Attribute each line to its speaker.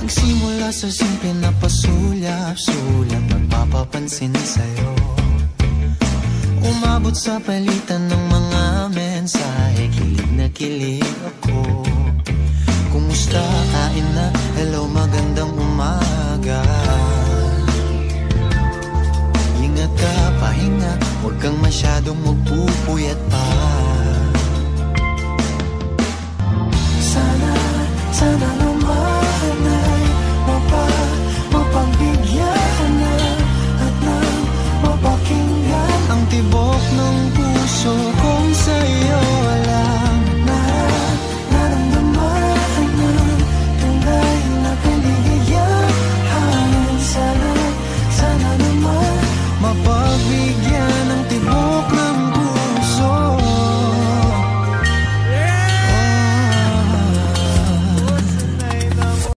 Speaker 1: Nagsimula sa simple na pasulyap-sulat, nagpapapansin sa'yo. Umabot sa palitan ng mga mensahe, kilig na kilig ako. Kumusta, kain na, hello